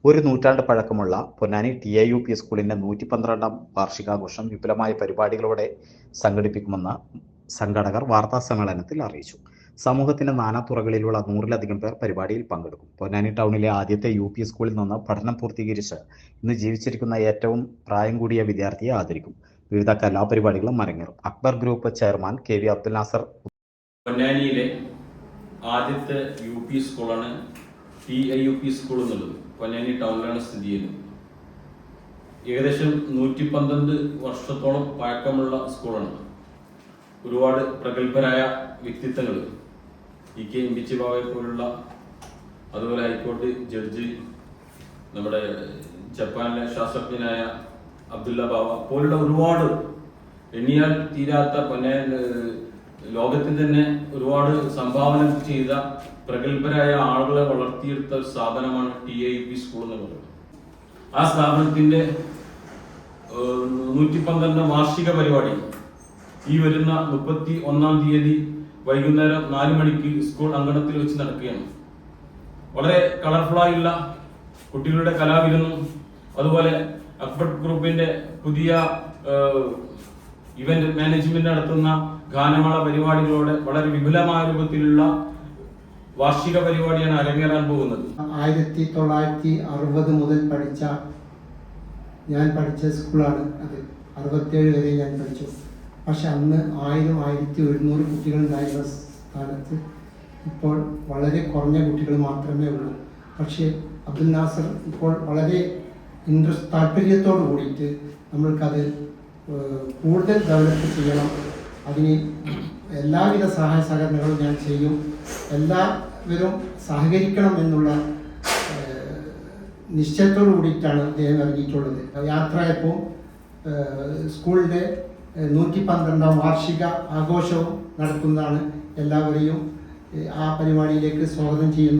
ഒരു നൂറ്റാണ്ട് പഴക്കമുള്ള പൊന്നാനി TIUP സ്കൂളിന്റെ 112ാം വാർഷികാഘോഷം വിപുലമായ പരിപാടികളോടെ സംഘടിപ്പിക്കുമെന്ന് സംഘാടകർ വാർത്താസമ്മേളനത്തിൽ അറിയിച്ചു. സമൂഹത്തിന്റെ നാനാതുറകളിലുള്ള 100-ലധികം പേർ പരിപാടിയിൽ പങ്കെടുക്കും. പൊന്നാനി ടൗണിലെ ആദ്യത്തെ UP സ്കൂളിൽ നിന്ന് പഠനം പൂർത്തീകരിച്ച് ഇന്ന് ജീവിച്ചിരിക്കുന്ന ഏറ്റവും പ്രായം കൂടിയ വിദ്യാർത്ഥിയെ ആദരിക്കും. വിവിധ കലാപരിപാടികളും അരങ്ങേറും. Akbar group chairman KV Abdul Nasar പൊന്നാനിയിലെ ആദ്യത്തെ UP സ്കൂളാണ് TIUP സ്കൂൾ എന്നുള്ളത്. പൊന്നാനി ടൗണിലാണ് സ്ഥിതി ചെയ്യുന്നത്. ഏകദേശം 112 വർഷത്തോളം പഴക്കമുള്ള സ്കൂളാണ്. ഒരുപാട് പ്രഗത്ഭരായ വ്യക്തിത്വങ്ങൾ, EK ഇമ്പിച്ചി ബാവയെ പോലുള്ള, അതുപോലെ ഹൈക്കോടതി ജഡ്ജി, നമ്മുടെ ജപ്പാനിലെ ശാസ്ത്രജ്ഞനായ അബ്ദുല്ല ബാവ പോലുള്ള ഒരുപാട് എണ്ണിയാൽ തീരാത്ത ലോകത്തിൽ തന്നെ ഒരുപാട് സംഭാവന ചെയ്ത പ്രഗത്ഭരായ ആളുകളെ വളർത്തിയെടുത്ത ഒരു സ്ഥാപനമാണ് TIUP സ്കൂൾ എന്ന് പറയുന്നത്. ആ സ്ഥാപനത്തിന്റെ 112ാം വാർഷിക പരിപാടി ഈ വരുന്ന 31-ാം തീയതി വൈകുന്നേരം 4 മണിക്ക് സ്കൂൾ അങ്കണത്തിൽ വെച്ച് നടക്കുകയാണ്. വളരെ കളർഫുള്ളായുള്ള കുട്ടികളുടെ കലാവിരുന്നും അതുപോലെ അക്ബർ ഗ്രൂപ്പിന്റെ പുതിയ ഇവന്റ് മാനേജ്മെന്റ് നടത്തുന്ന ഗാനമേള പരിപാടികളോടെ വളരെ വിപുലമായ രൂപത്തിലുള്ള വാർഷിക പരിപാടിയാണ് അരങ്ങേറാൻ പോകുന്നത്. 1960 മുതൽ ഞാൻ പഠിച്ച സ്കൂളാണ് അത്. 67 വരെ ഞാൻ പഠിച്ചു. പക്ഷെ അന്ന് 1000-1100 കുട്ടികളുണ്ടായിരുന്ന സ്ഥാനത്ത് ഇപ്പോൾ വളരെ കുറഞ്ഞ കുട്ടികൾ മാത്രമേ ഉള്ളൂ. പക്ഷേ അബ്ദുൽ നാസർ ഇപ്പോൾ വളരെ താല്പര്യത്തോട് കൂടിയിട്ട് നമ്മൾക്കത് കൂടുതൽ ഡെവലപ്പ് ചെയ്യണം, അതിന് എല്ലാവിധ സഹായ സഹകരണങ്ങളും ഞാൻ ചെയ്യും, എല്ലാവരും സഹകരിക്കണം എന്നുള്ള നിശ്ചയത്തോടു കൂടിയിട്ടാണ് അദ്ദേഹം ഇറങ്ങിയിട്ടുള്ളത്. യാത്രയപ്പോൾ സ്കൂളിൻ്റെ 112ാം വാർഷിക ആഘോഷവും നടത്തുന്നതാണ്. എല്ലാവരെയും ആ പരിപാടിയിലേക്ക് സ്വാഗതം ചെയ്യുന്നു.